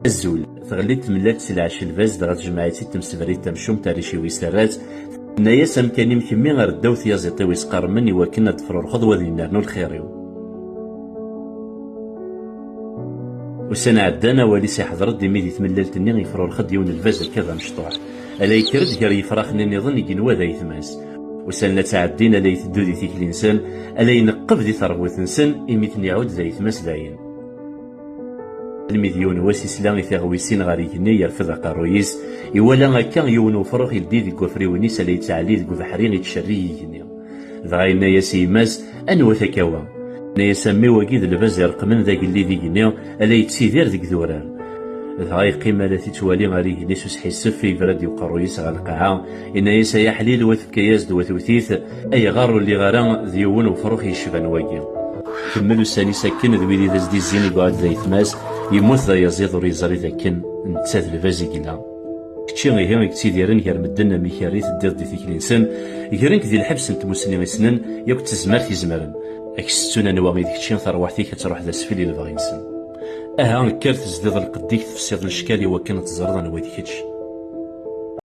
الزول تغليت تملات سلعش الفاز دغا جماعتي تمسفريت تمشوم تاريشي ويسرات نايا سامكاني مكمي غير الداو ثيازيطي ويسقار مني وكنا تفرور خضوة ديال نرنو الخيريو وسنة عدانا والي سيحضر ديمي دي تملالت ني يفرور خد يون الفاز الكذا مشطوح الا يكرد غير يفراخ ني نظن يقنوا ذا يتماس وسنة تعدينا لا يتدو دي تيك الانسان الا ينقف دي ثروة انسان يميتني يعود ذا يتماس داين المليون واسيسلا ثاغويسين غاري كني يرفض قارويس يولا هكا يونو فروخ يلدي ديك وفريونيس اللي يتعلي ديك بحرين يتشري كني ضغاينا يا سيماس انو ثكاوا نيا سمي وكيد الباز يرقمن ذاك اللي ديك نيا الا يتسيدير ديك ذوران ضغاي قيمه لا تتوالي غاري كني سوس حيسف في براد وقارويس غا القاعه ان يسا يحليل وثكياز دوثوثيث اي غارو اللي غارا ديون وفروخ يشبان واكي كملوا الساني ساكن ذويلي ذا زدي الزيني قاعد ذا يتماس يموت ذا يزيد وريزاري ذاكن نتساد الفازي كنا كتشي غير يكتيديرن غير مدنا ميكاريت دير دي ثيك الانسان غيرنك ذي الحبس انت مسلمين سنن ياك تزمر تيزمرن اكستونا نواغي ديك تشي ثروحتي كتروح ذا سفلي الباغي نسن كارت زديد القديك تفسير الاشكال وكان تزرد انا ويديك